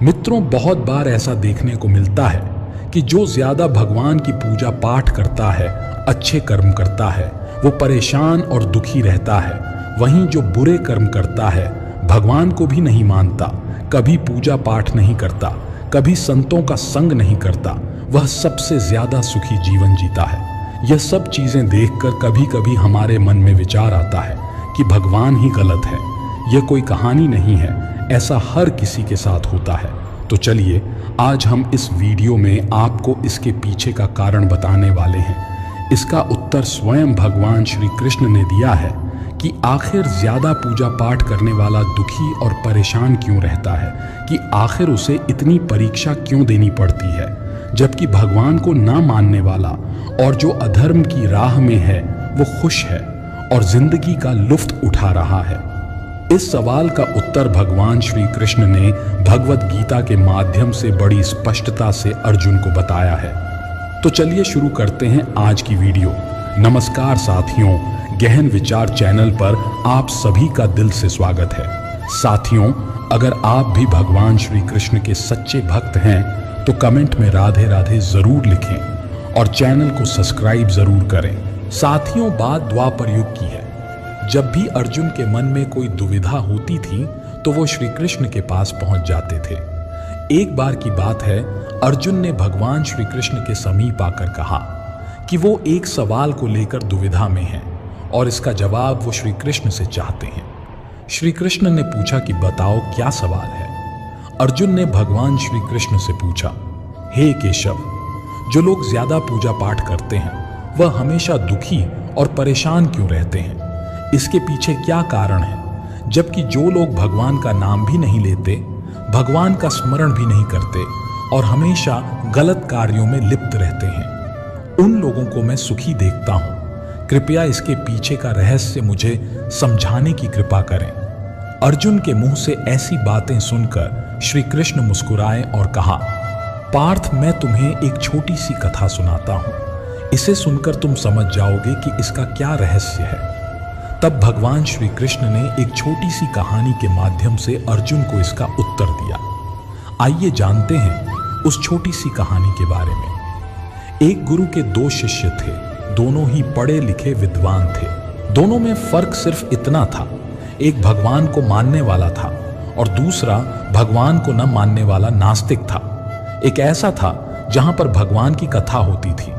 मित्रों, बहुत बार ऐसा देखने को मिलता है कि जो ज्यादा भगवान की पूजा पाठ करता है, अच्छे कर्म करता है, वो परेशान और दुखी रहता है। वहीं जो बुरे कर्म करता है, भगवान को भी नहीं मानता, कभी पूजा पाठ नहीं करता, कभी संतों का संग नहीं करता, वह सबसे ज्यादा सुखी जीवन जीता है। यह सब चीजें देखकर कभी कभी हमारे मन में विचार आता है कि भगवान ही गलत है। यह कोई कहानी नहीं है, ऐसा हर किसी के साथ होता है। तो चलिए आज हम इस वीडियो में आपको इसके पीछे का कारण बताने वाले हैं। इसका उत्तर स्वयं भगवान श्री कृष्ण ने दिया है कि आखिर ज्यादा पूजा पाठ करने वाला दुखी और परेशान क्यों रहता है, कि आखिर उसे इतनी परीक्षा क्यों देनी पड़ती है, जबकि भगवान को ना मानने वाला और जो अधर्म की राह में है वो खुश है और जिंदगी का लुत्फ उठा रहा है। इस सवाल का उत्तर भगवान श्री कृष्ण ने भगवत गीता के माध्यम से बड़ी स्पष्टता से अर्जुन को बताया है। तो चलिए शुरू करते हैं आज की वीडियो। नमस्कार साथियों, गहन विचार चैनल पर आप सभी का दिल से स्वागत है। साथियों, अगर आप भी भगवान श्री कृष्ण के सच्चे भक्त हैं तो कमेंट में राधे राधे जरूर लिखें और चैनल को सब्सक्राइब जरूर करें। साथियों, बात द्वापर युग की है। जब भी अर्जुन के मन में कोई दुविधा होती थी तो वो श्री कृष्ण के पास पहुंच जाते थे। एक बार की बात है, अर्जुन ने भगवान श्री कृष्ण के समीप आकर कहा कि वो एक सवाल को लेकर दुविधा में है और इसका जवाब वो श्री कृष्ण से चाहते हैं। श्री कृष्ण ने पूछा कि बताओ क्या सवाल है। अर्जुन ने भगवान श्री कृष्ण से पूछा, हे केशव, जो लोग ज्यादा पूजा पाठ करते हैं वह हमेशा दुखी और परेशान क्यों रहते हैं? इसके पीछे क्या कारण है, जबकि जो लोग भगवान का नाम भी नहीं लेते, भगवान का स्मरण भी नहीं करते और हमेशा गलत कार्यों में लिप्त रहते हैं, उन लोगों को मैं सुखी देखता हूं। कृपया इसके पीछे का रहस्य मुझे समझाने की कृपा करें। अर्जुन के मुंह से ऐसी बातें सुनकर श्री कृष्ण मुस्कुराए और कहा, पार्थ, मैं तुम्हें एक छोटी सी कथा सुनाता हूं। इसे सुनकर तुम समझ जाओगे कि इसका क्या रहस्य है। तब भगवान श्री कृष्ण ने एक छोटी सी कहानी के माध्यम से अर्जुन को इसका उत्तर दिया। आइए जानते हैं उस छोटी सी कहानी के बारे में। एक गुरु के दो शिष्य थे, दोनों ही पढ़े लिखे विद्वान थे। दोनों में फर्क सिर्फ इतना था, एक भगवान को मानने वाला था और दूसरा भगवान को न मानने वाला नास्तिक था। एक ऐसा था जहां पर भगवान की कथा होती थी,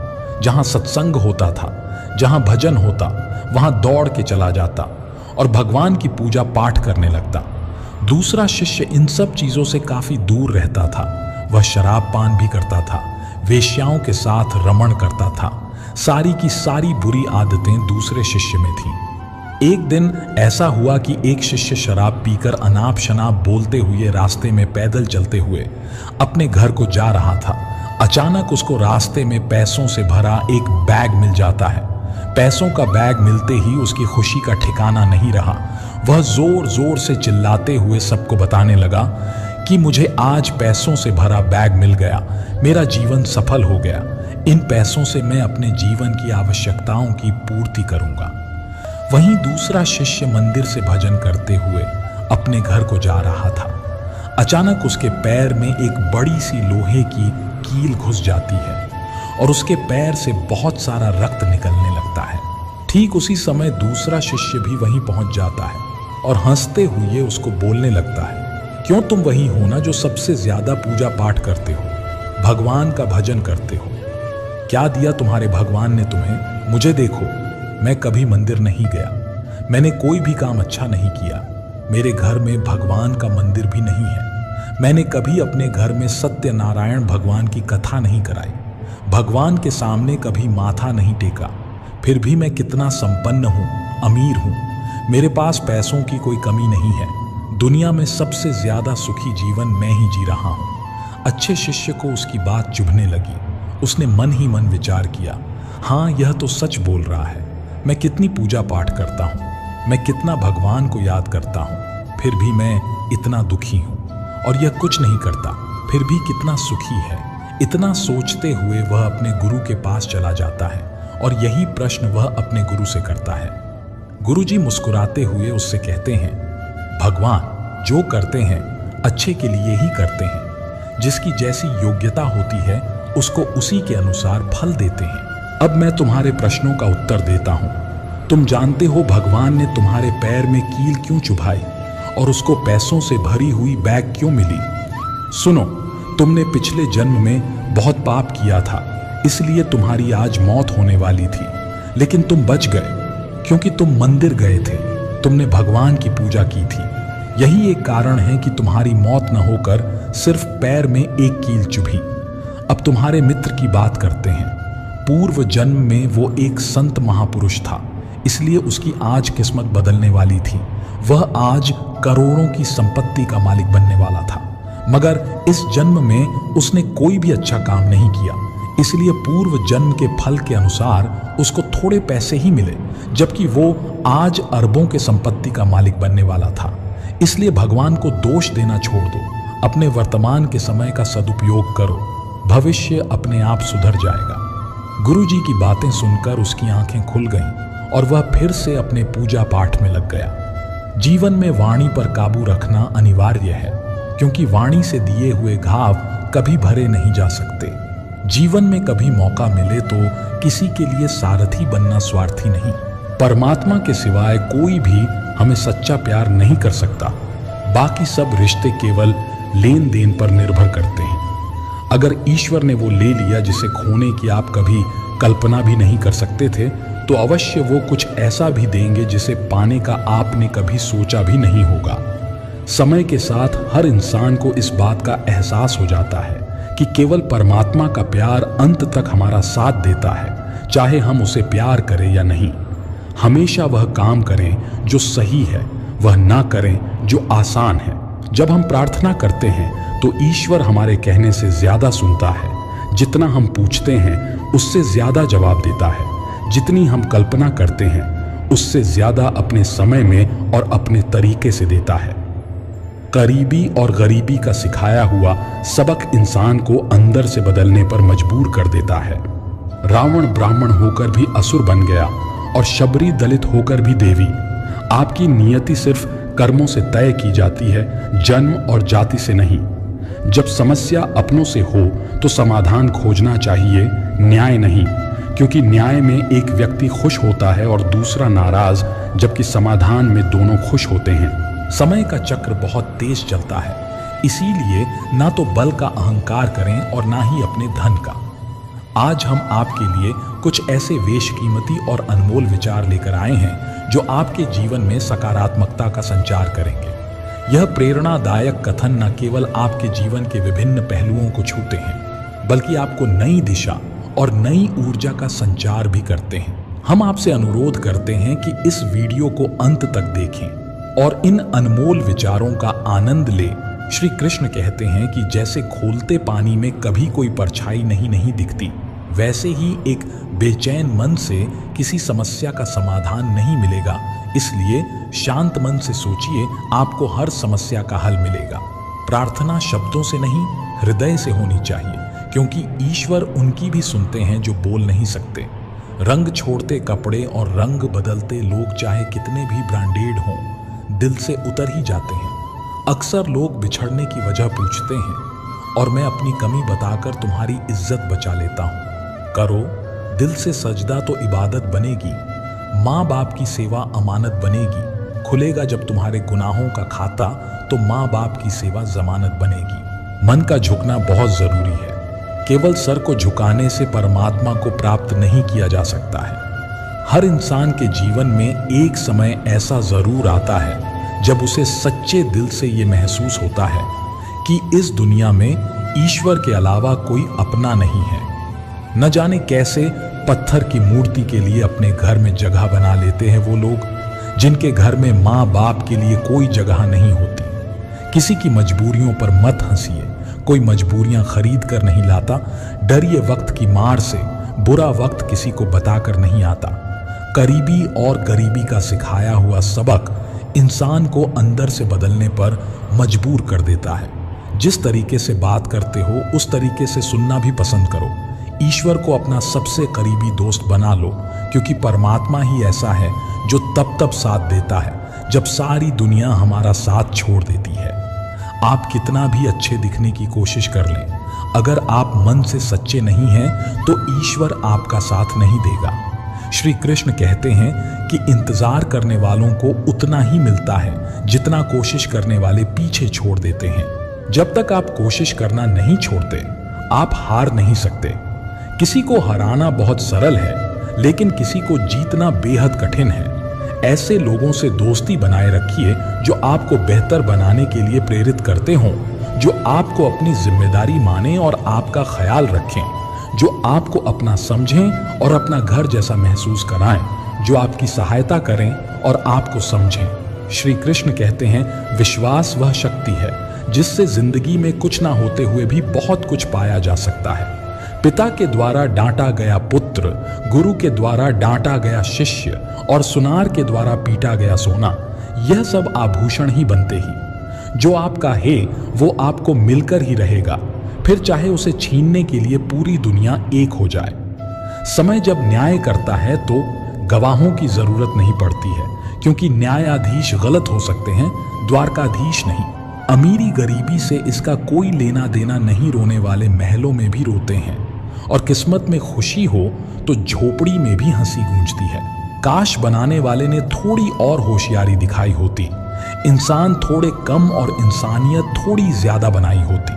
जहां सत्संग होता था, जहां भजन होता, वहां दौड़ के चला जाता और भगवान की पूजा पाठ करने लगता। दूसरा शिष्य इन सब चीजों से काफी दूर रहता था। वह शराब पान भी करता था, वेश्याओं के साथ रमण करता था। सारी की सारी बुरी आदतें दूसरे शिष्य में थीं। एक दिन ऐसा हुआ कि एक शिष्य शराब पीकर अनाप शनाप बोलते हुए रास्ते में पैदल चलते हुए अपने घर को जा रहा था। अचानक उसको रास्ते में पैसों से भरा एक बैग मिल जाता है। पैसों का बैग मिलते ही उसकी खुशी का ठिकाना नहीं रहा। वह जोर जोर से चिल्लाते हुए सबको बताने लगा कि मुझे आज पैसों से भरा बैग मिल गया, मेरा जीवन सफल हो गया। इन पैसों से मैं अपने जीवन की आवश्यकताओं की पूर्ति करूंगा। वहीं दूसरा शिष्य मंदिर से भजन करते हुए अपने घर को जा रहा था। अचानक उसके पैर में एक बड़ी सी लोहे की कील घुस जाती है और उसके पैर से बहुत सारा रक्त निकलने लगता है। ठीक उसी समय दूसरा शिष्य भी वहीं पहुंच जाता है और हंसते हुए उसको बोलने लगता है, क्यों तुम वही हो ना जो सबसे ज्यादा पूजा पाठ करते हो, भगवान का भजन करते हो? क्या दिया तुम्हारे भगवान ने तुम्हें? मुझे देखो, मैं कभी मंदिर नहीं गया, मैंने कोई भी काम अच्छा नहीं किया, मेरे घर में भगवान का मंदिर भी नहीं है, मैंने कभी अपने घर में सत्यनारायण भगवान की कथा नहीं कराई, भगवान के सामने कभी माथा नहीं टेका, फिर भी मैं कितना संपन्न हूँ, अमीर हूँ, मेरे पास पैसों की कोई कमी नहीं है, दुनिया में सबसे ज्यादा सुखी जीवन मैं ही जी रहा हूँ। अच्छे शिष्य को उसकी बात चुभने लगी। उसने मन ही मन विचार किया, हाँ, यह तो सच बोल रहा है। मैं कितनी पूजा पाठ करता हूँ, मैं कितना भगवान को याद करता हूँ, फिर भी मैं इतना दुखी हूँ, और यह कुछ नहीं करता फिर भी कितना सुखी है। इतना सोचते हुए वह अपने गुरु के पास चला जाता है और यही प्रश्न वह अपने गुरु से करता है। गुरुजी मुस्कुराते हुए उससे कहते हैं, भगवान जो करते हैं अच्छे के लिए ही करते हैं, जिसकी जैसी योग्यता होती है उसको उसी के अनुसार फल देते हैं। अब मैं तुम्हारे प्रश्नों का उत्तर देता हूं। तुम जानते हो भगवान ने तुम्हारे पैर में कील क्यों चुभाई और उसको पैसों से भरी हुई बैग क्यों मिली? सुनो, तुमने पिछले जन्म में बहुत पाप किया था, इसलिए तुम्हारी आज मौत होने वाली थी, लेकिन तुम बच गए क्योंकि तुम मंदिर गए थे, तुमने भगवान की पूजा की थी। यही एक कारण है कि तुम्हारी मौत न होकर सिर्फ पैर में एक कील चुभी। अब तुम्हारे मित्र की बात करते हैं। पूर्व जन्म में वो एक संत महापुरुष था, इसलिए उसकी आज किस्मत बदलने वाली थी। वह आज करोड़ों की संपत्ति का मालिक बनने वाला था, मगर इस जन्म में उसने कोई भी अच्छा काम नहीं किया, इसलिए पूर्व जन्म के फल के अनुसार उसको थोड़े पैसे ही मिले, जबकि वो आज अरबों के संपत्ति का मालिक बनने वाला था। इसलिए भगवान को दोष देना छोड़ दो, अपने वर्तमान के समय का सदुपयोग करो, भविष्य अपने आप सुधर जाएगा। गुरुजी की बातें सुनकर उसकी आंखें खुल गईं और वह फिर से अपने पूजा पाठ में लग गया। जीवन में वाणी पर काबू रखना अनिवार्य है, क्योंकि वाणी से दिए हुए घाव कभी भरे नहीं जा सकते। जीवन में कभी मौका मिले तो किसी के लिए सारथी बनना स्वार्थी नहीं। परमात्मा के सिवाय कोई भी हमें सच्चा प्यार नहीं कर सकता। बाकी सब रिश्ते केवल लेन देन पर निर्भर करते हैं। अगर ईश्वर ने वो ले लिया जिसे खोने की आप कभी कल्पना भी नहीं कर सकते थे, तो अवश्य वो कुछ ऐसा भी देंगे जिसे पाने का आपने कभी सोचा भी नहीं होगा। समय के साथ हर इंसान को इस बात का एहसास हो जाता है कि केवल परमात्मा का प्यार अंत तक हमारा साथ देता है, चाहे हम उसे प्यार करें या नहीं। हमेशा वह काम करें जो सही है, वह ना करें जो आसान है। जब हम प्रार्थना करते हैं तो ईश्वर हमारे कहने से ज्यादा सुनता है। जितना हम पूछते हैं उससे ज्यादा जवाब देता है। जितनी हम कल्पना करते हैं उससे ज्यादा अपने समय में और अपने तरीके से देता है। करीबी और गरीबी का सिखाया हुआ सबक इंसान को अंदर से बदलने पर मजबूर कर देता है। रावण ब्राह्मण होकर भी असुर बन गया और शबरी दलित होकर भी देवी। आपकी नियति सिर्फ कर्मों से तय की जाती है, जन्म और जाति से नहीं। जब समस्या अपनों से हो तो समाधान खोजना चाहिए, न्याय नहीं, क्योंकि न्याय में एक व्यक्ति खुश होता है और दूसरा नाराज, जबकि समाधान में दोनों खुश होते हैं। समय का चक्र बहुत तेज चलता है, इसीलिए ना तो बल का अहंकार करें और ना ही अपने धन का। आज हम आपके लिए कुछ ऐसे बेशकीमती और अनमोल विचार लेकर आए हैं जो आपके जीवन में सकारात्मकता का संचार करेंगे। यह प्रेरणादायक कथन न केवल आपके जीवन के विभिन्न पहलुओं को छूते हैं, बल्कि आपको नई दिशा और नई ऊर्जा का संचार भी करते हैं। हम आपसे अनुरोध करते हैं कि इस वीडियो को अंत तक देखें और इन अनमोल विचारों का आनंद लें। श्री कृष्ण कहते हैं कि जैसे खोलते पानी में कभी कोई परछाई नहीं दिखती, वैसे ही एक बेचैन मन से किसी समस्या का समाधान नहीं मिलेगा। इसलिए शांत मन से सोचिए, आपको हर समस्या का हल मिलेगा। प्रार्थना शब्दों से नहीं, हृदय से होनी चाहिए, क्योंकि ईश्वर उनकी भी सुनते हैं जो बोल नहीं सकते। रंग छोड़ते कपड़े और रंग बदलते लोग चाहे कितने भी ब्रांडेड हों, दिल से उतर ही जाते हैं। अक्सर लोग बिछड़ने की वजह पूछते हैं और मैं अपनी कमी बताकर तुम्हारी इज्जत बचा लेता हूँ। करो दिल से सजदा तो इबादत बनेगी, माँ बाप की सेवा अमानत बनेगी। खुलेगा जब तुम्हारे गुनाहों का खाता तो माँ बाप की सेवा जमानत बनेगी। मन का झुकना बहुत जरूरी है। केवल सर को झुकाने से परमात्मा को प्राप्त नहीं किया जा सकता है। हर इंसान के जीवन में एक समय ऐसा जरूर आता है जब उसे सच्चे दिल से ये महसूस होता है कि इस दुनिया में ईश्वर के अलावा कोई अपना नहीं है। न जाने कैसे पत्थर की मूर्ति के लिए अपने घर में जगह बना लेते हैं वो लोग, जिनके घर में माँ बाप के लिए कोई जगह नहीं होती। किसी की मजबूरियों पर मत हंसिए, कोई मजबूरियां खरीद कर नहीं लाता। डरिए वक्त की मार से, बुरा वक्त किसी को बताकर नहीं आता। करीबी और गरीबी का सिखाया हुआ सबक इंसान को अंदर से बदलने पर मजबूर कर देता है। जिस तरीके से बात करते हो उस तरीके से सुनना भी पसंद करो। ईश्वर को अपना सबसे करीबी दोस्त बना लो, क्योंकि परमात्मा ही ऐसा है जो तब साथ देता है जब सारी दुनिया हमारा साथ छोड़ देती है। आप कितना भी अच्छे दिखने की कोशिश कर लें, अगर आप मन से सच्चे नहीं हैं तो ईश्वर आपका साथ नहीं देगा। श्री कृष्ण कहते हैं कि इंतजार करने वालों को उतना ही मिलता है जितना कोशिश करने वाले पीछे छोड़ देते हैं। जब तक आप कोशिश करना नहीं छोड़ते, आप हार नहीं सकते। किसी को हराना बहुत सरल है, लेकिन किसी को जीतना बेहद कठिन है। ऐसे लोगों से दोस्ती बनाए रखिए जो आपको बेहतर बनाने के लिए प्रेरित करते हों, जो आपको अपनी जिम्मेदारी माने और आपका ख्याल रखें, जो आपको अपना समझें और अपना घर जैसा महसूस कराएं, जो आपकी सहायता करें और आपको समझें। श्री कृष्ण कहते हैं, विश्वास वह शक्ति है जिससे जिंदगी में कुछ ना होते हुए भी बहुत कुछ पाया जा सकता है। पिता के द्वारा डांटा गया पुत्र, गुरु के द्वारा डांटा गया शिष्य और सुनार के द्वारा पीटा गया सोना, यह सब आभूषण ही बनते ही। जो आपका है वो आपको मिलकर ही रहेगा, फिर चाहे उसे छीनने के लिए पूरी दुनिया एक हो जाए। समय जब न्याय करता है तो गवाहों की जरूरत नहीं पड़ती है, क्योंकि न्यायाधीश गलत हो सकते हैं, द्वारकाधीश नहीं। अमीरी गरीबी से इसका कोई लेना देना नहीं, रोने वाले महलों में भी रोते हैं, और किस्मत में खुशी हो तो झोपड़ी में भी हंसी गूंजती है। काश बनाने वाले ने थोड़ी और होशियारी दिखाई होती, इंसान थोड़े कम और इंसानियत थोड़ी ज्यादा बनाई होती।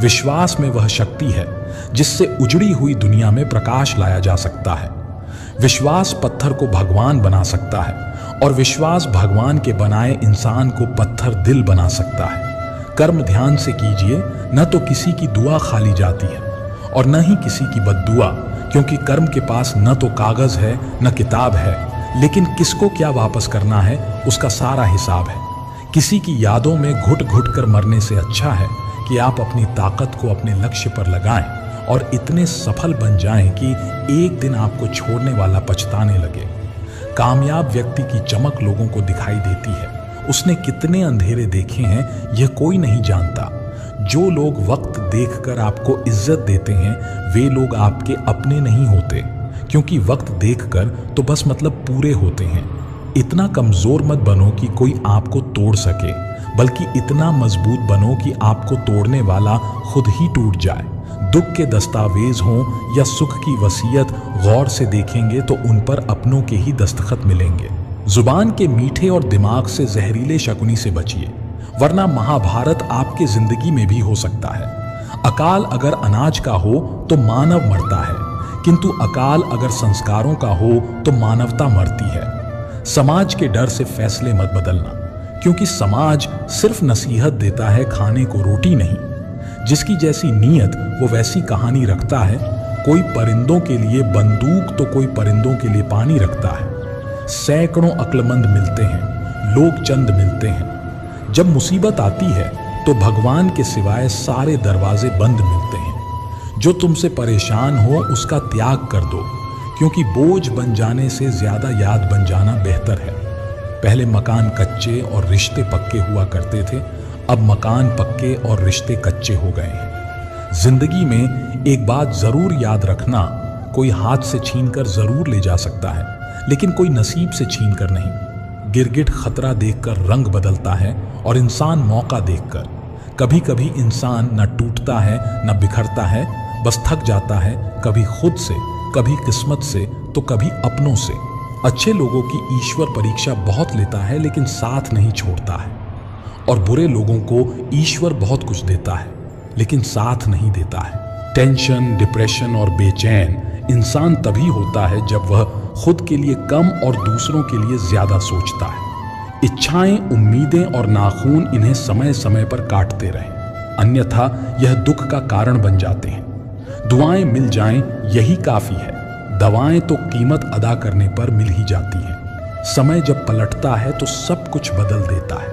विश्वास में वह शक्ति है जिससे उजड़ी हुई दुनिया में प्रकाश लाया जा सकता है। विश्वास पत्थर को भगवान बना सकता है, और विश्वास भगवान के बनाए इंसान को पत्थर दिल बना सकता है। कर्म ध्यान से कीजिए, न तो किसी की दुआ खाली जाती है और न ही किसी की बद्दुआ, क्योंकि कर्म के पास न तो कागज है न किताब है, लेकिन किसको क्या वापस करना है उसका सारा हिसाब है। किसी की यादों में घुट घुट कर मरने से अच्छा है कि आप अपनी ताकत को अपने लक्ष्य पर लगाएं और इतने सफल बन जाएं कि एक दिन आपको छोड़ने वाला पछताने लगे। कामयाब व्यक्ति की चमक लोगों को दिखाई देती है। उसने कितने अंधेरे देखे हैं यह कोई नहीं जानता। जो लोग वक्त देखकर आपको इज्जत देते हैं वे लोग आपके अपने नहीं होते, क्योंकि वक्त देखकर तो बस मतलब पूरे होते हैं। इतना कमजोर मत बनो कि कोई आपको तोड़ सके, बल्कि इतना मजबूत बनो कि आपको तोड़ने वाला खुद ही टूट जाए। दुख के दस्तावेज हों या सुख की वसीयत गौर से देखेंगे तो उन पर अपनों के ही दस्तखत मिलेंगे। जुबान के मीठे और दिमाग से जहरीले शकुनी से बचिए, वरना महाभारत आपके जिंदगी में भी हो सकता है। अकाल अगर अनाज का हो तो मानव मरता है, किंतु अकाल अगर संस्कारों का हो तो मानवता मरती है। समाज के डर से फैसले मत बदलना, क्योंकि समाज सिर्फ नसीहत देता है, खाने को रोटी नहीं। जिसकी जैसी नीयत वो वैसी कहानी रखता है। कोई परिंदों के लिए बंदूक तो कोई परिंदों के लिए पानी रखता है। सैकड़ों अक्लमंद मिलते हैं, लोग चंद मिलते हैं। जब मुसीबत आती है तो भगवान के सिवाय सारे दरवाजे बंद मिलते हैं। जो तुमसे परेशान हो उसका त्याग कर दो, क्योंकि बोझ बन जाने से ज्यादा याद बन जाना बेहतर है। पहले मकान कच्चे और रिश्ते पक्के हुआ करते थे, अब मकान पक्के और रिश्ते कच्चे हो गए हैं। जिंदगी में एक बात जरूर याद रखना, कोई हाथ से छीनकर जरूर ले जा सकता है, लेकिन कोई नसीब से छीनकर नहीं। गिरगिट खतरा देखकर रंग बदलता है और इंसान मौका देखकर। कभी कभी इंसान न टूटता है न बिखरता है, बस थक जाता है, कभी खुद से, कभी किस्मत से तो कभी अपनों से। अच्छे लोगों की ईश्वर परीक्षा बहुत लेता है लेकिन साथ नहीं छोड़ता है, और बुरे लोगों को ईश्वर बहुत कुछ देता है लेकिन साथ नहीं देता है। टेंशन, डिप्रेशन और बेचैन इंसान तभी होता है जब वह खुद के लिए कम और दूसरों के लिए ज्यादा सोचता है। इच्छाएं, उम्मीदें और नाखून इन्हें समय समय पर काटते रहें, अन्यथा यह दुख का कारण बन जाते हैं। दुआएं मिल जाएं यही काफी है, दवाएं तो कीमत अदा करने पर मिल ही जाती हैं। समय जब पलटता है तो सब कुछ बदल देता है।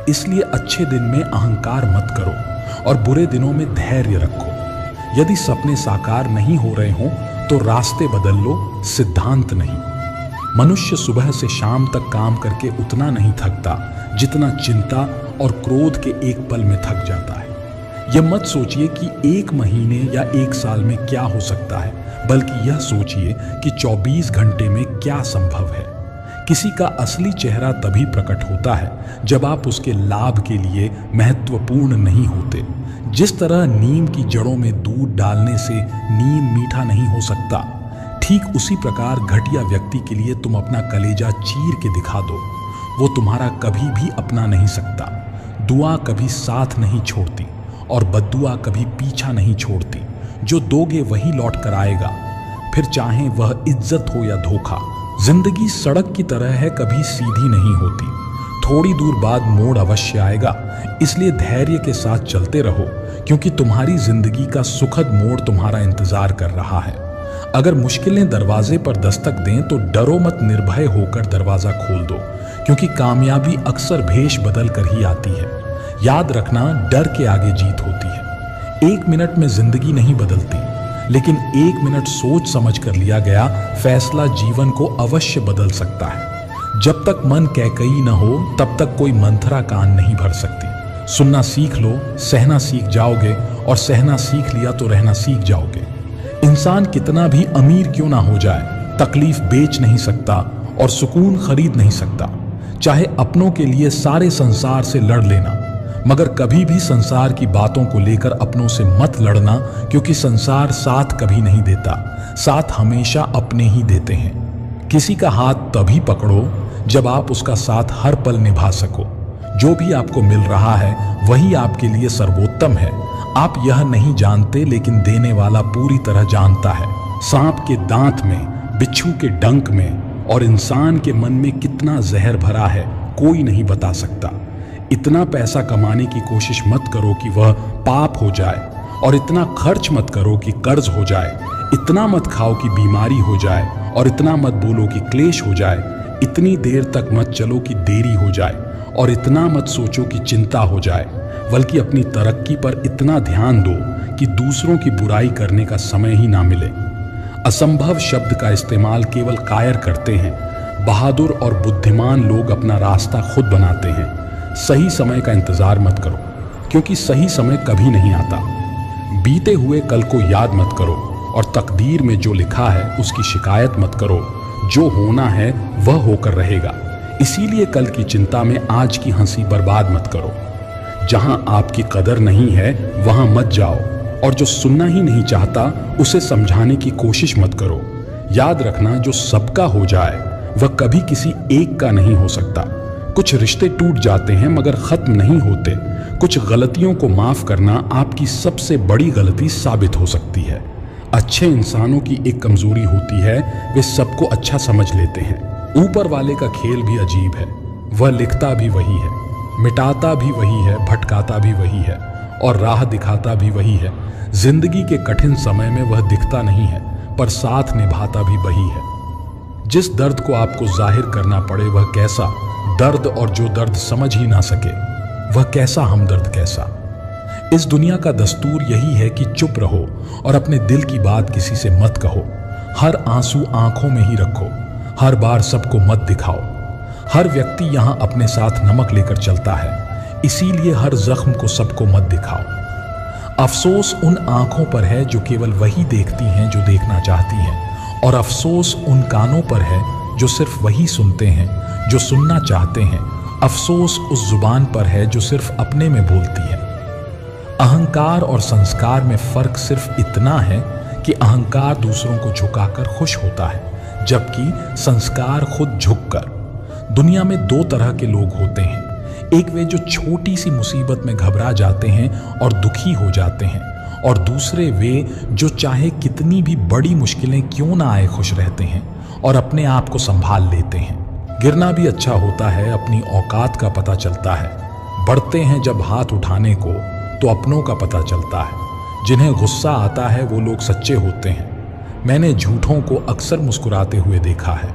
इसलिए अच्छे दिन में अहंकार मत करो और बुरे दिनों में धैर्य रखो। यदि सपने साकार नहीं हो रहे हों तो रास्ते बदल लो, सिद्धांत नहीं। मनुष्य सुबह से शाम तक काम करके उतना नहीं थकता जितना चिंता और क्रोध के एक पल में थक जाता है। यह मत सोचिए कि एक महीने या एक साल में क्या हो सकता है, बल्कि यह सोचिए कि 24 घंटे में क्या संभव है। किसी का असली चेहरा तभी प्रकट होता है जब आप उसके लाभ के लिए महत्वपूर्ण नहीं होते। जिस तरह नीम की जड़ों में दूध डालने से नीम मीठा नहीं हो सकता, ठीक उसी प्रकार घटिया व्यक्ति के लिए तुम अपना कलेजा चीर के दिखा दो, वो तुम्हारा कभी भी अपना नहीं सकता। दुआ कभी साथ नहीं छोड़ती और बद्दुआ कभी पीछा नहीं छोड़ती। जो दोगे वही लौट कर आएगा, फिर चाहे वह इज्जत हो या धोखा। जिंदगी सड़क की तरह है, कभी सीधी नहीं होती। थोड़ी दूर बाद मोड़ अवश्य आएगा, इसलिए धैर्य के साथ चलते रहो, क्योंकि तुम्हारी जिंदगी का सुखद मोड़ तुम्हारा इंतजार कर रहा है। अगर मुश्किलें दरवाजे पर दस्तक दें तो डरो मत, निर्भय होकर दरवाजा खोल दो, क्योंकि कामयाबी अक्सर भेष बदल कर ही आती है। याद रखना, डर के आगे जीत होती है। 1 मिनट में जिंदगी नहीं बदलती, लेकिन 1 मिनट सोच समझ कर लिया गया फैसला जीवन को अवश्य बदल सकता है। जब तक मन कैकई न हो तब तक कोई मंथरा कान नहीं भर सकती। सुनना सीख लो, सहना सीख जाओगे, और सहना सीख लिया तो रहना सीख जाओगे। इंसान कितना भी अमीर क्यों ना हो जाए, तकलीफ बेच नहीं सकता और सुकून खरीद नहीं सकता। चाहे अपनों के लिए सारे संसार से लड़ लेना, मगर कभी भी संसार की बातों को लेकर अपनों से मत लड़ना, क्योंकि संसार साथ कभी नहीं देता, साथ हमेशा अपने ही देते हैं। किसी का हाथ तभी पकड़ो जब आप उसका साथ हर पल निभा सको। जो भी आपको मिल रहा है वही आपके लिए सर्वोत्तम है। आप यह नहीं जानते, लेकिन देने वाला पूरी तरह जानता है। सांप के दांत में, बिच्छू के डंक में और इंसान के मन में कितना जहर भरा है कोई नहीं बता सकता। इतना पैसा कमाने की कोशिश मत करो कि वह पाप हो जाए, और इतना खर्च मत करो कि कर्ज हो जाए। इतना मत खाओ कि बीमारी हो जाए, और इतना मत बोलो कि क्लेश हो जाए। इतनी देर तक मत चलो कि देरी हो जाए, और इतना मत सोचो कि चिंता हो जाए। बल्कि अपनी तरक्की पर इतना ध्यान दो कि दूसरों की बुराई करने का समय ही ना मिले। असंभव शब्द का इस्तेमाल केवल कायर करते हैं। बहादुर और बुद्धिमान लोग अपना रास्ता खुद बनाते हैं। सही समय का इंतजार मत करो, क्योंकि सही समय कभी नहीं आता। बीते हुए कल को याद मत करो, और तकदीर में जो लिखा है उसकी शिकायत मत करो। जो होना है वह होकर रहेगा, इसीलिए कल की चिंता में आज की हंसी बर्बाद मत करो। जहां आपकी कदर नहीं है वहां मत जाओ, और जो सुनना ही नहीं चाहता उसे समझाने की कोशिश मत करो। याद रखना, जो सबका हो जाए वह कभी किसी एक का नहीं हो सकता। कुछ रिश्ते टूट जाते हैं मगर खत्म नहीं होते। कुछ गलतियों को माफ करना आपकी सबसे बड़ी गलती साबित हो सकती है। अच्छे इंसानों की एक कमजोरी होती है, वे सबको अच्छा समझ लेते हैं। ऊपर वाले का खेल भी अजीब है, वह लिखता भी वही है, मिटाता भी वही है, भटकाता भी वही है, और राह दिखाता भी वही है। जिंदगी के कठिन समय में वह दिखता नहीं है, पर साथ निभाता भी वही है। जिस दर्द को आपको जाहिर करना पड़े वह कैसा दर्द, और जो दर्द समझ ही ना सके वह कैसा हमदर्द कैसा। इस दुनिया का दस्तूर यही है कि चुप रहो और अपने दिल की बात किसी से मत कहो। हर आंसू आंखों में ही रखो, हर बार सबको मत दिखाओ। हर व्यक्ति यहाँ अपने साथ नमक लेकर चलता है, इसीलिए हर जख्म को सबको मत दिखाओ। अफसोस उन आंखों पर है जो केवल वही देखती हैं जो देखना चाहती हैं, और अफसोस उन कानों पर है जो सिर्फ वही सुनते हैं जो सुनना चाहते हैं। अफसोस उस जुबान पर है जो सिर्फ अपने में बोलती है। अहंकार और संस्कार में फर्क सिर्फ इतना है कि अहंकार दूसरों को झुकाकर खुश होता है, जबकि संस्कार खुद झुककर। दुनिया में 2 तरह के लोग होते हैं, एक वे जो छोटी सी मुसीबत में घबरा जाते हैं और दुखी हो जाते हैं, और दूसरे वे जो चाहे कितनी भी बड़ी मुश्किलें क्यों ना आए खुश रहते हैं और अपने आप को संभाल लेते हैं। गिरना भी अच्छा होता है, अपनी औकात का पता चलता है। बढ़ते हैं जब हाथ उठाने को तो अपनों का पता चलता है। जिन्हें गुस्सा आता है वो लोग सच्चे होते हैं। मैंने झूठों को अक्सर मुस्कुराते हुए देखा है।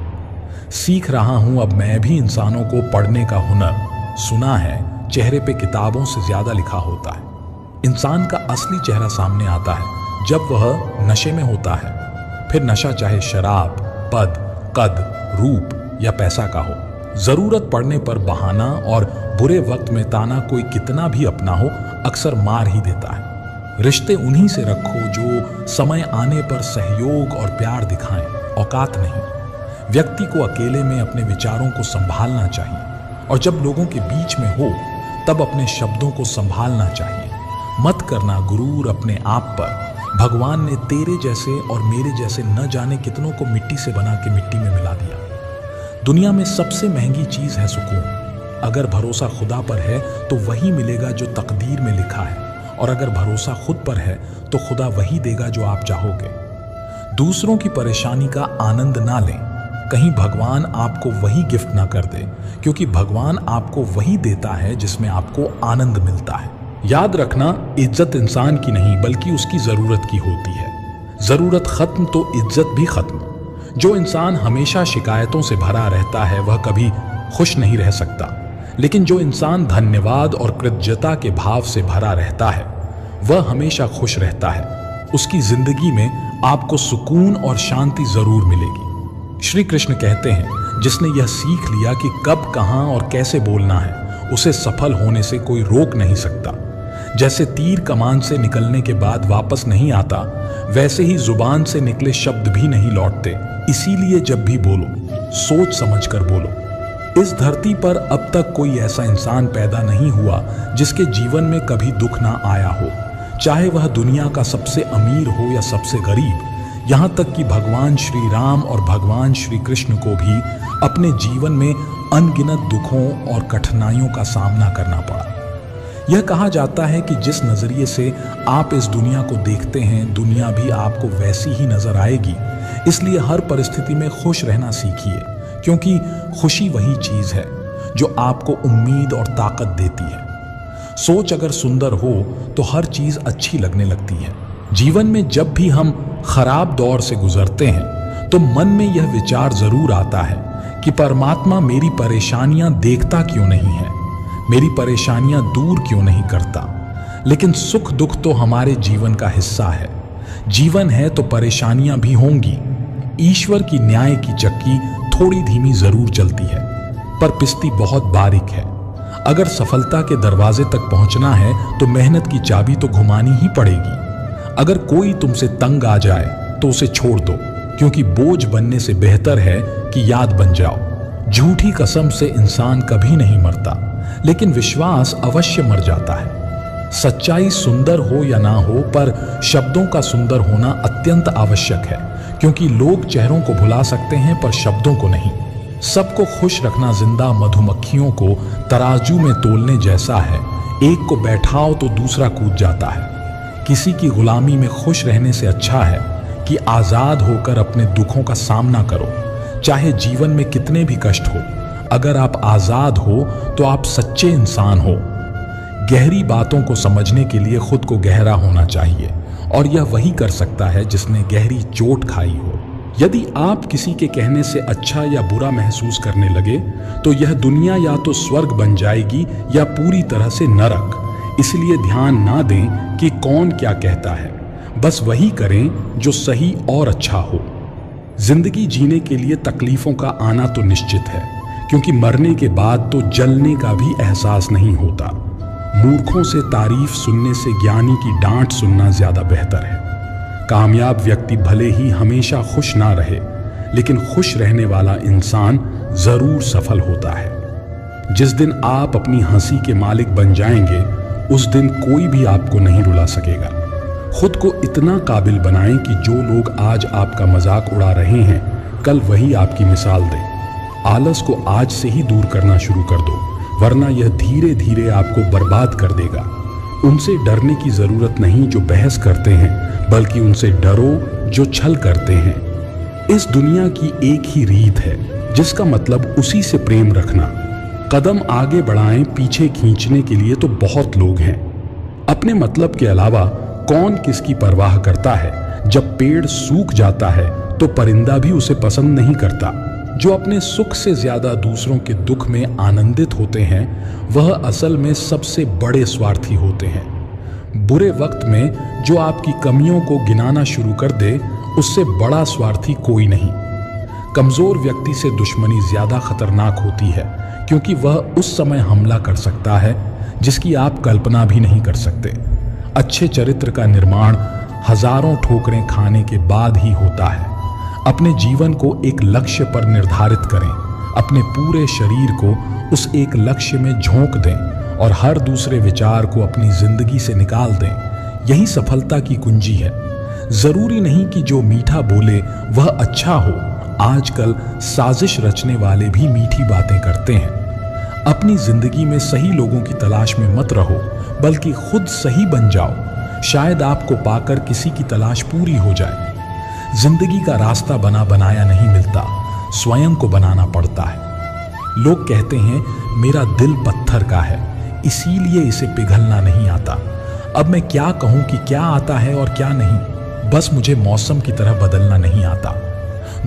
सीख रहा हूं अब मैं भी इंसानों को पढ़ने का हुनर। सुना है चेहरे पे किताबों से ज्यादा लिखा होता है। इंसान का असली चेहरा सामने आता है जब वह नशे में होता है। फिर नशा चाहे शराब, पद, कद, रूप या पैसा का हो, जरूरत पड़ने पर बहाना और बुरे वक्त में ताना कोई कितना भी अपना हो अक्सर मार ही देता है। रिश्ते उन्हीं से रखो जो समय आने पर सहयोग और प्यार दिखाएं, औकात नहीं। व्यक्ति को अकेले में अपने विचारों को संभालना चाहिए और जब लोगों के बीच में हो तब अपने शब्दों को संभालना चाहिए। मत करना गुरूर अपने आप पर। भगवान ने तेरे जैसे और मेरे जैसे न जाने कितनों को मिट्टी से बना के मिट्टी में मिला दिया। दुनिया में सबसे महंगी चीज है सुकून। अगर भरोसा खुदा पर है तो वही मिलेगा जो तकदीर में लिखा है, और अगर भरोसा खुद पर है तो खुदा वही देगा जो आप चाहोगे। दूसरों की परेशानी का आनंद ना लें, कहीं भगवान आपको वही गिफ्ट ना कर दे, क्योंकि भगवान आपको वही देता है जिसमें आपको आनंद मिलता है। याद रखना, इज्जत इंसान की नहीं बल्कि उसकी जरूरत की होती है। जरूरत खत्म तो इज्जत भी खत्म। जो इंसान हमेशा शिकायतों से भरा रहता है वह कभी खुश नहीं रह सकता, लेकिन जो इंसान धन्यवाद और कृतज्ञता के भाव से भरा रहता है वह हमेशा खुश रहता है। उसकी जिंदगी में आपको सुकून और शांति जरूर मिलेगी। श्री कृष्ण कहते हैं, जिसने यह सीख लिया कि कब, कहां और कैसे बोलना है, उसे सफल होने से कोई रोक नहीं सकता। जैसे तीर कमान से निकलने के बाद वापस नहीं आता, वैसे ही जुबान से निकले शब्द भी नहीं लौटते। इसीलिए जब भी बोलो सोच समझकर बोलो। इस धरती पर अब तक कोई ऐसा इंसान पैदा नहीं हुआ जिसके जीवन में कभी दुख ना आया हो, चाहे वह दुनिया का सबसे अमीर हो या सबसे गरीब। यहां तक कि भगवान श्री राम और भगवान श्री कृष्ण को भी अपने जीवन में अनगिनत दुखों और कठिनाइयों का सामना करना पड़ा। यह कहा जाता है कि जिस नजरिए से आप इस दुनिया को देखते हैं, दुनिया भी आपको वैसी ही नजर आएगी। इसलिए हर परिस्थिति में खुश रहना सीखिए, क्योंकि खुशी वही चीज है जो आपको उम्मीद और ताकत देती है। सोच अगर सुंदर हो तो हर चीज अच्छी लगने लगती है। जीवन में जब भी हम खराब दौर से गुजरते हैं तो मन में यह विचार जरूर आता है कि परमात्मा मेरी परेशानियां देखता क्यों नहीं है, मेरी परेशानियां दूर क्यों नहीं करता। लेकिन सुख दुख तो हमारे जीवन का हिस्सा है। जीवन है तो परेशानियां भी होंगी। ईश्वर की न्याय की चक्की थोड़ी धीमी जरूर चलती है, पर पिस्ती बहुत बारीक है। अगर सफलता के दरवाजे तक पहुंचना है तो मेहनत की चाबी तो घुमानी ही पड़ेगी। अगर कोई तुमसे तंग आ जाए तो उसे छोड़ दो, क्योंकि बोझ बनने से बेहतर है कि याद बन जाओ। झूठी कसम से इंसान कभी नहीं मरता, लेकिन विश्वास अवश्य मर जाता है। सच्चाई सुंदर हो या ना हो, पर शब्दों का सुंदर होना अत्यंत आवश्यक है, क्योंकि लोग चेहरों को भुला सकते हैं पर शब्दों को नहीं। सबको खुश रखना जिंदा मधुमक्खियों को तराजू में तोलने जैसा है। एक को बैठाओ तो दूसरा कूद जाता है। किसी की गुलामी में खुश रहने से अच्छा है कि आजाद होकर अपने दुखों का सामना करो, चाहे जीवन में कितने भी कष्ट हो। अगर आप आजाद हो तो आप सच्चे इंसान हो। गहरी बातों को समझने के लिए खुद को गहरा होना चाहिए, और यह वही कर सकता है जिसने गहरी चोट खाई हो। यदि आप किसी के कहने से अच्छा या बुरा महसूस करने लगे तो यह दुनिया या तो स्वर्ग बन जाएगी या पूरी तरह से नरक। इसलिए ध्यान ना दें कि कौन क्या कहता है, बस वही करें जो सही और अच्छा हो। जिंदगी जीने के लिए तकलीफों का आना तो निश्चित है, क्योंकि मरने के बाद तो जलने का भी एहसास नहीं होता। मूर्खों से तारीफ सुनने से ज्ञानी की डांट सुनना ज्यादा बेहतर है। कामयाब व्यक्ति भले ही हमेशा खुश ना रहे, लेकिन खुश रहने वाला इंसान जरूर सफल होता है। जिस दिन आप अपनी हंसी के मालिक बन जाएंगे, उस दिन कोई भी आपको नहीं रुला सकेगा। खुद को इतना काबिल बनाएं कि जो लोग आज आपका मजाक उड़ा रहे हैं, कल वही आपकी मिसाल दें। आलस को आज से ही दूर करना शुरू कर दो, वरना यह धीरे धीरे आपको बर्बाद कर देगा। उनसे डरने की जरूरत नहीं जो बहस करते हैं, बल्कि उनसे डरो जो छल करते हैं। इस दुनिया की एक ही रीत है, जिसका मतलब उसी से प्रेम रखना। कदम आगे बढ़ाएं, पीछे खींचने के लिए तो बहुत लोग हैं। अपने मतलब के अलावा कौन किसकी परवाह करता है। जब पेड़ सूख जाता है तो परिंदा भी उसे पसंद नहीं करता। जो अपने सुख से ज्यादा दूसरों के दुख में आनंदित होते हैं, वह असल में सबसे बड़े स्वार्थी होते हैं। बुरे वक्त में जो आपकी कमियों को गिनाना शुरू कर दे, उससे बड़ा स्वार्थी कोई नहीं। कमजोर व्यक्ति से दुश्मनी ज्यादा खतरनाक होती है, क्योंकि वह उस समय हमला कर सकता है जिसकी आप कल्पना भी नहीं कर सकते। अच्छे चरित्र का निर्माण हजारों ठोकरें खाने के बाद ही होता है। अपने जीवन को एक लक्ष्य पर निर्धारित करें, अपने पूरे शरीर को उस एक लक्ष्य में झोंक दें और हर दूसरे विचार को अपनी जिंदगी से निकाल दें। यही सफलता की कुंजी है। जरूरी नहीं कि जो मीठा बोले वह अच्छा हो। आजकल साजिश रचने वाले भी मीठी बातें करते हैं। अपनी जिंदगी में सही लोगों की तलाश में मत रहो, बल्कि खुद सही बन जाओ। शायद आपको पाकर किसी की तलाश पूरी हो जाए। जिंदगी का रास्ता बना बनाया नहीं मिलता, स्वयं को बनाना पड़ता है। लोग कहते हैं मेरा दिल पत्थर का है, इसीलिए इसे पिघलना नहीं आता। अब मैं क्या कहूं कि क्या आता है और क्या नहीं, बस मुझे मौसम की तरह बदलना नहीं आता।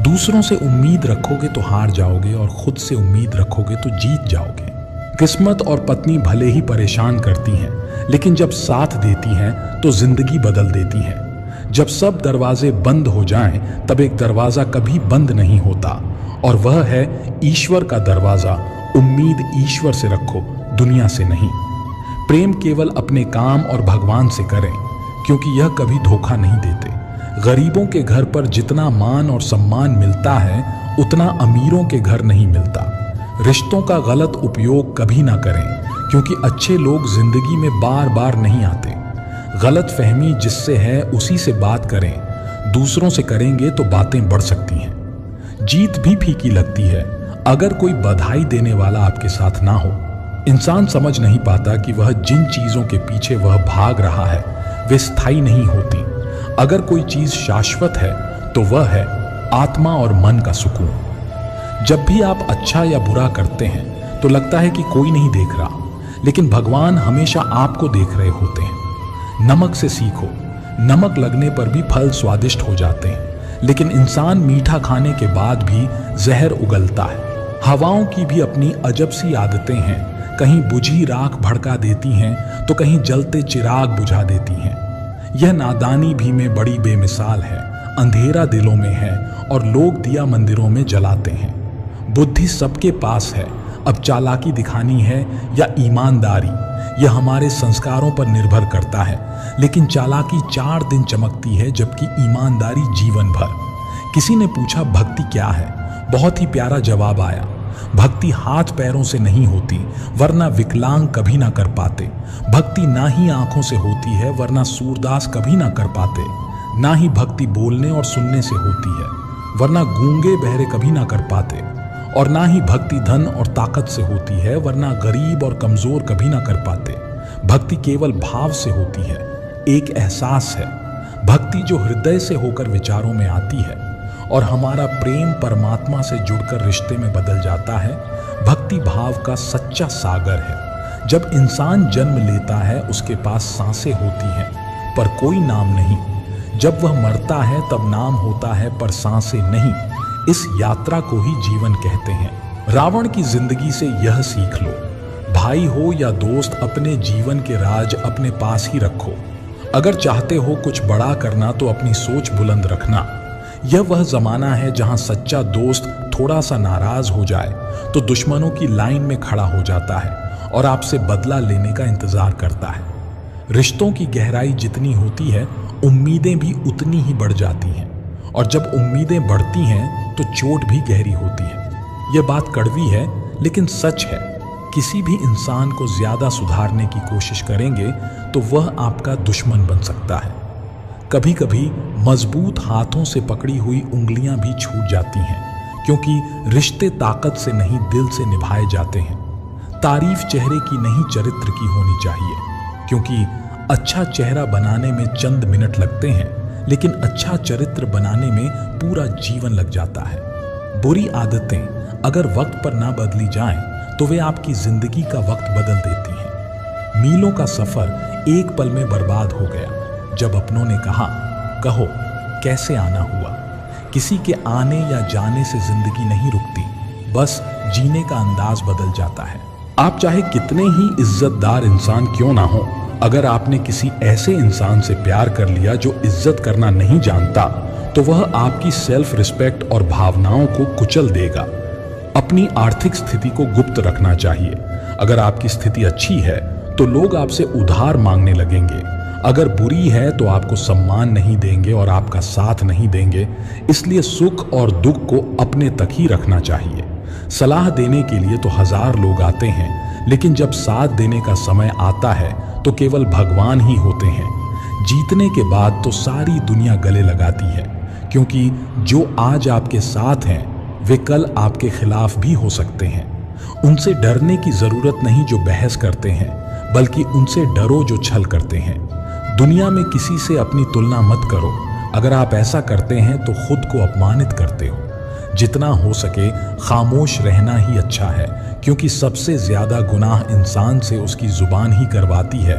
दूसरों से उम्मीद रखोगे तो हार जाओगे और खुद से उम्मीद रखोगे तो जीत जाओगे। किस्मत और पत्नी भले ही परेशान करती हैं, लेकिन जब साथ देती हैं तो जिंदगी बदल देती हैं। जब सब दरवाजे बंद हो जाएं, तब एक दरवाजा कभी बंद नहीं होता, और वह है ईश्वर का दरवाजा। उम्मीद ईश्वर से रखो, दुनिया से नहीं। प्रेम केवल अपने काम और भगवान से करें, क्योंकि यह कभी धोखा नहीं देते। गरीबों के घर पर जितना मान और सम्मान मिलता है, उतना अमीरों के घर नहीं मिलता। रिश्तों का गलत उपयोग कभी ना करें, क्योंकि अच्छे लोग जिंदगी में बार बार नहीं आते। गलत फहमी जिससे है उसी से बात करें। दूसरों से करेंगे तो बातें बढ़ सकती हैं। जीत भी फीकी लगती है अगर कोई बधाई देने वाला आपके साथ ना हो। इंसान समझ नहीं पाता कि वह जिन चीजों के पीछे वह भाग रहा है वे स्थायी नहीं होती। अगर कोई चीज शाश्वत है तो वह है आत्मा और मन का सुकून। जब भी आप अच्छा या बुरा करते हैं तो लगता है कि कोई नहीं देख रहा, लेकिन भगवान हमेशा आपको देख रहे होते हैं। नमक से सीखो, नमक लगने पर भी फल स्वादिष्ट हो जाते हैं, लेकिन इंसान मीठा खाने के बाद भी जहर उगलता है। हवाओं की भी अपनी अजब सी आदतें हैं, कहीं बुझी राख भड़का देती हैं तो कहीं जलते चिराग बुझा देती हैं। यह नादानी भी में बड़ी बेमिसाल है। अंधेरा दिलों में है और लोग दिया मंदिरों में जलाते हैं। बुद्धि सबके पास है, अब चालाकी दिखानी है या ईमानदारी, यह हमारे संस्कारों पर निर्भर करता है। लेकिन चालाकी 4 दिन चमकती है, जबकि ईमानदारी जीवन भर। किसी ने पूछा भक्ति क्या है? बहुत ही प्यारा जवाब आया, भक्ति हाथ पैरों से नहीं होती, वरना विकलांग कभी ना कर पाते। भक्ति ना ही आंखों से होती है, वरना सूरदास कभी ना कर पाते। ना ही भक्ति बोलने और सुनने से होती है, वरना गूंगे बहरे कभी ना कर पाते। और ना ही भक्ति धन और ताकत से होती है, वरना गरीब और कमजोर कभी ना कर पाते। भक्ति केवल भाव से होती है, एक एहसास है। भक्ति जो हृदय से होकर विचारों में आती है और हमारा प्रेम परमात्मा से जुड़कर रिश्ते में बदल जाता है। भक्ति भाव का सच्चा सागर है। जब इंसान जन्म लेता है उसके पास सांसें होती हैं, पर कोई नाम नहीं। जब वह मरता है तब नाम होता है, पर सांसें नहीं। इस यात्रा को ही जीवन कहते हैं। रावण की जिंदगी से यह सीख लो, भाई हो या दोस्त, अपने जीवन के राज अपने पास ही रखो। अगर चाहते हो कुछ बड़ा करना तो अपनी सोच बुलंद रखना। यह वह जमाना है जहां सच्चा दोस्त थोड़ा सा नाराज हो जाए तो दुश्मनों की लाइन में खड़ा हो जाता है और आपसे बदला लेने का इंतजार करता है। रिश्तों की गहराई जितनी होती है, उम्मीदें भी उतनी ही बढ़ जाती हैं, और जब उम्मीदें बढ़ती हैं तो चोट भी गहरी होती है। यह बात कड़वी है लेकिन सच है। किसी भी इंसान को ज्यादा सुधारने की कोशिश करेंगे तो वह आपका दुश्मन बन सकता है। कभी कभी मजबूत हाथों से पकड़ी हुई उंगलियां भी छूट जाती हैं, क्योंकि रिश्ते ताकत से नहीं दिल से निभाए जाते हैं। तारीफ चेहरे की नहीं चरित्र की होनी चाहिए, क्योंकि अच्छा चेहरा बनाने में चंद मिनट लगते हैं, लेकिन अच्छा चरित्र बनाने में पूरा जीवन लग जाता है। बुरी आदतें अगर वक्त पर ना बदली जाएं, तो वे आपकी जिंदगी का वक्त बदल देती हैं। मीलों का सफर एक पल में बर्बाद हो गया जब अपनों ने कहा, कहो कैसे आना हुआ। किसी के आने या जाने से जिंदगी नहीं रुकती, बस जीने का अंदाज बदल जाता है। आप चाहे कितने ही इज्जतदार इंसान क्यों ना हो, अगर आपने किसी ऐसे इंसान से प्यार कर लिया जो इज्जत करना नहीं जानता, तो वह आपकी सेल्फ रिस्पेक्ट और भावनाओं को कुचल देगा। अपनी आर्थिक स्थिति को गुप्त रखना चाहिए। अगर आपकी स्थिति अच्छी है तो लोग आपसे उधार मांगने लगेंगे। अगर बुरी है तो आपको सम्मान नहीं देंगे और आपका साथ नहीं देंगे, इसलिए सुख और दुख को अपने तक ही रखना चाहिए। सलाह देने के लिए तो 1000 लोग आते हैं, लेकिन जब साथ देने का समय आता है तो केवल भगवान ही होते हैं। जीतने के बाद तो सारी दुनिया गले लगाती है, क्योंकि जो आज आपके साथ हैं वे कल आपके खिलाफ भी हो सकते हैं। उनसे डरने की जरूरत नहीं जो बहस करते हैं, बल्कि उनसे डरो जो छल करते हैं। दुनिया में किसी से अपनी तुलना मत करो। अगर आप ऐसा करते हैं तो खुद को अपमानित करते हो। जितना हो सके खामोश रहना ही अच्छा है, क्योंकि सबसे ज्यादा गुनाह इंसान से उसकी जुबान ही करवाती है।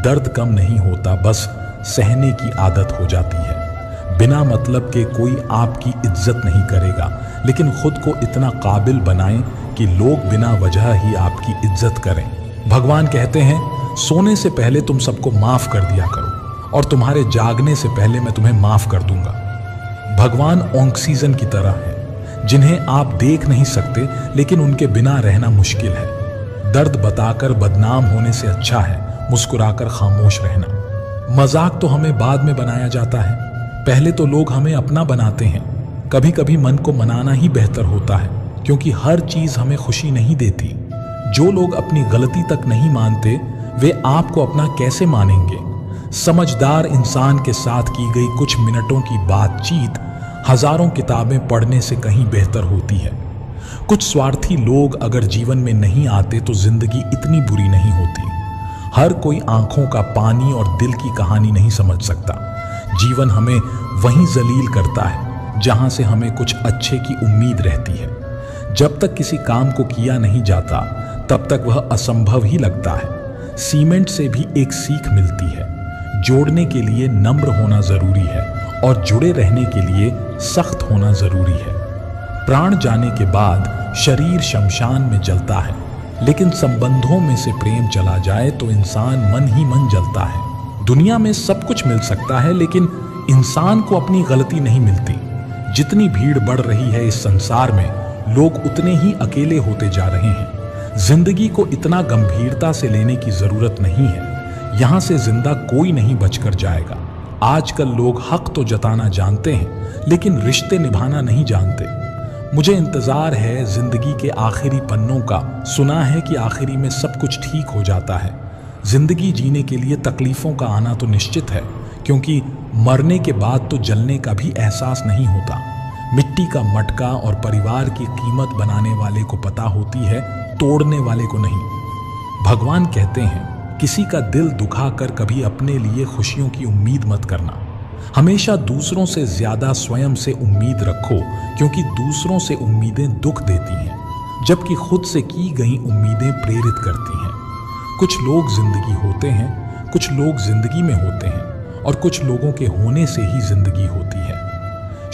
दर्द कम नहीं होता, बस सहने की आदत हो जाती है। बिना मतलब के कोई आपकी इज्जत नहीं करेगा, लेकिन खुद को इतना काबिल बनाएं कि लोग बिना वजह ही आपकी इज्जत करें। भगवान कहते हैं, सोने से पहले तुम सबको माफ कर दिया करो और तुम्हारे जागने से पहले मैं तुम्हें माफ कर दूंगा। भगवान ऑक्सीजन की तरह है, जिन्हें आप देख नहीं सकते, लेकिन उनके बिना रहना मुश्किल है। दर्द बताकर बदनाम होने से अच्छा है मुस्कुराकर खामोश रहना। मजाक तो हमें बाद में बनाया जाता है, पहले तो लोग हमें अपना बनाते हैं। कभी कभी मन को मनाना ही बेहतर होता है, क्योंकि हर चीज हमें खुशी नहीं देती। जो लोग अपनी गलती तक नहीं मानते, वे आपको अपना कैसे मानेंगे? समझदार इंसान के साथ की गई कुछ मिनटों की बातचीत हजारों किताबें पढ़ने से कहीं बेहतर होती है। कुछ स्वार्थी लोग अगर जीवन में नहीं आते तो जिंदगी इतनी बुरी नहीं होती। हर कोई आंखों का पानी और दिल की कहानी नहीं समझ सकता। जीवन हमें वहीं जलील करता है जहां से हमें कुछ अच्छे की उम्मीद रहती है। जब तक किसी काम को किया नहीं जाता, तब तक वह असंभव ही लगता है। सीमेंट से भी एक सीख मिलती है, जोड़ने के लिए नम्र होना जरूरी है और जुड़े रहने के लिए सख्त होना जरूरी है। प्राण जाने के बाद शरीर शमशान में जलता है, लेकिन संबंधों में से प्रेम चला जाए तो इंसान मन ही मन जलता है। दुनिया में सब कुछ मिल सकता है, लेकिन इंसान को अपनी गलती नहीं मिलती। जितनी भीड़ बढ़ रही है इस संसार में, लोग उतने ही अकेले होते जा रहे हैं। जिंदगी को इतना गंभीरता से लेने की जरूरत नहीं है। यहां से जिंदा कोई नहीं बचकर जाएगा। आजकल लोग हक तो जताना जानते हैं, लेकिन रिश्ते निभाना नहीं जानते। मुझे इंतजार है जिंदगी के आखिरी पन्नों का। सुना है कि आखिरी में सब कुछ ठीक हो जाता है। जिंदगी जीने के लिए तकलीफों का आना तो निश्चित है, क्योंकि मरने के बाद तो जलने का भी एहसास नहीं होता। मिट्टी का मटका और परिवार की कीमत बनाने वाले को पता होती है, तोड़ने वाले को नहीं। भगवान कहते हैं, किसी का दिल दुखाकर कभी अपने लिए खुशियों की उम्मीद मत करना। हमेशा दूसरों से ज्यादा स्वयं से उम्मीद रखो, क्योंकि दूसरों से उम्मीदें दुख देती हैं, जबकि खुद से की गई उम्मीदें प्रेरित करती हैं। कुछ लोग जिंदगी होते हैं, कुछ लोग जिंदगी में होते हैं, और कुछ लोगों के होने से ही जिंदगी होती है।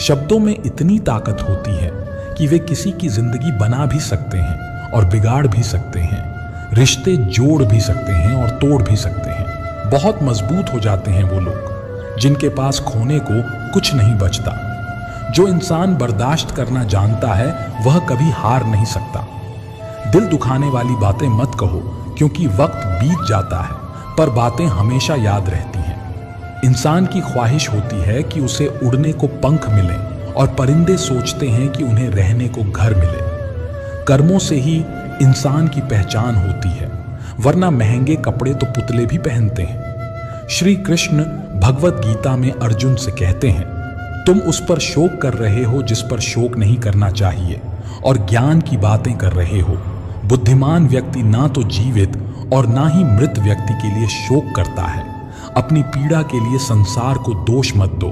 शब्दों में इतनी ताकत होती है कि वे किसी की जिंदगी बना भी सकते हैं और बिगाड़ भी सकते हैं। रिश्ते जोड़ भी सकते हैं और तोड़ भी सकते हैं। बहुत मजबूत हो जाते हैं वो लोग जिनके पास खोने को कुछ नहीं बचता। जो इंसान बर्दाश्त करना जानता है, वह कभी हार नहीं सकता। दिल दुखाने वाली बातें मत कहो, क्योंकि वक्त बीत जाता है, पर बातें हमेशा याद रहती हैं। इंसान की ख्वाहिश होती है कि उसे उड़ने को पंख मिले, और परिंदे सोचते हैं कि उन्हें रहने को घर मिले। कर्मों से ही इंसान की पहचान होती है, वरना महंगे कपड़े तो पुतले भी पहनते हैं। श्री कृष्ण भगवत गीता में अर्जुन से कहते हैं, तुम उस पर शोक कर रहे हो जिस पर शोक नहीं करना चाहिए, और ज्ञान की बातें कर रहे हो। बुद्धिमान व्यक्ति ना तो जीवित और ना ही मृत व्यक्ति के लिए शोक करता है। अपनी पीड़ा के लिए संसार को दोष मत दो,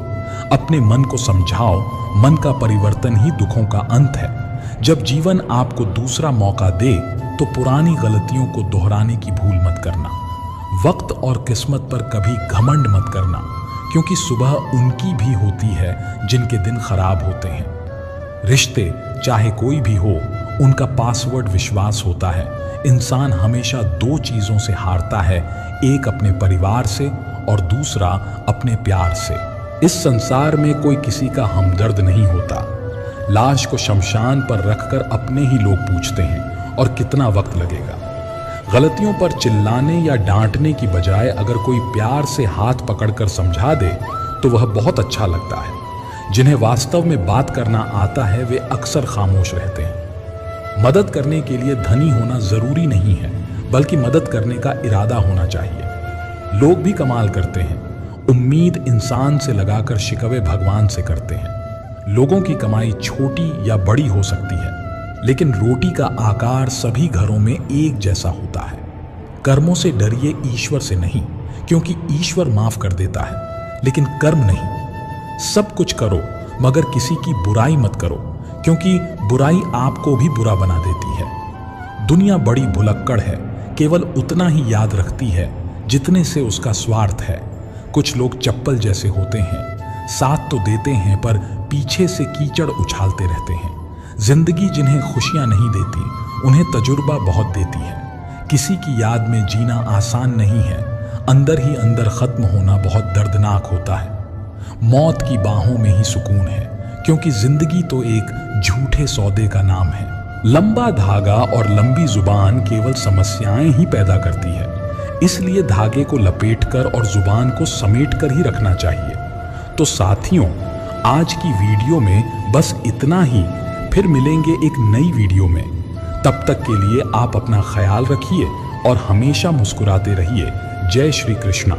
अपने मन को समझाओ। मन का परिवर्तन ही दुखों का अंत है। जब जीवन आपको दूसरा मौका दे, तो पुरानी गलतियों को दोहराने की भूल मत करना। वक्त और किस्मत पर कभी घमंड मत करना, क्योंकि सुबह उनकी भी होती है जिनके दिन खराब होते हैं। रिश्ते चाहे कोई भी हो, उनका पासवर्ड विश्वास होता है। इंसान हमेशा दो चीजों से हारता है, एक अपने परिवार से और दूसरा अपने प्यार से। इस संसार में कोई किसी का हमदर्द नहीं होता। लाश को शमशान पर रखकर अपने ही लोग पूछते हैं, और कितना वक्त लगेगा। गलतियों पर चिल्लाने या डांटने की बजाय अगर कोई प्यार से हाथ पकड़कर समझा दे तो वह बहुत अच्छा लगता है। जिन्हें वास्तव में बात करना आता है वे अक्सर खामोश रहते हैं। मदद करने के लिए धनी होना जरूरी नहीं है, बल्कि मदद करने का इरादा होना चाहिए। लोग भी कमाल करते हैं। उम्मीद इंसान से लगाकर शिकवे भगवान से करते हैं। लोगों की कमाई छोटी या बड़ी हो सकती है, लेकिन रोटी का आकार सभी घरों में एक जैसा होता है। कर्मों से डरिए, ईश्वर से नहीं, क्योंकि ईश्वर माफ कर देता है, लेकिन कर्म नहीं। सब कुछ करो मगर किसी की बुराई मत करो, क्योंकि बुराई आपको भी बुरा बना देती है। दुनिया बड़ी भुलक्कड़ है, केवल उतना ही याद रखती है जितने से उसका स्वार्थ है। कुछ लोग चप्पल जैसे होते हैं, साथ तो देते हैं पर पीछे से कीचड़ उछालते रहते हैं। जिंदगी जिन्हें खुशियां नहीं देती, उन्हें तजुर्बा बहुत देती है। किसी की याद में जीना आसान नहीं है, अंदर ही अंदर खत्म होना बहुत दर्दनाक होता है। मौत की बाहों में ही सुकून है, क्योंकि जिंदगी तो एक झूठे सौदे का नाम है। लंबा धागा और लंबी जुबान केवल समस्याएं ही पैदा करती है, इसलिए धागे को लपेटकर और जुबान को समेटकर ही रखना चाहिए। तो साथियों, आज की वीडियो में बस इतना ही। फिर मिलेंगे एक नई वीडियो में। तब तक के लिए आप अपना ख्याल रखिए और हमेशा मुस्कुराते रहिए। जय श्री कृष्णा।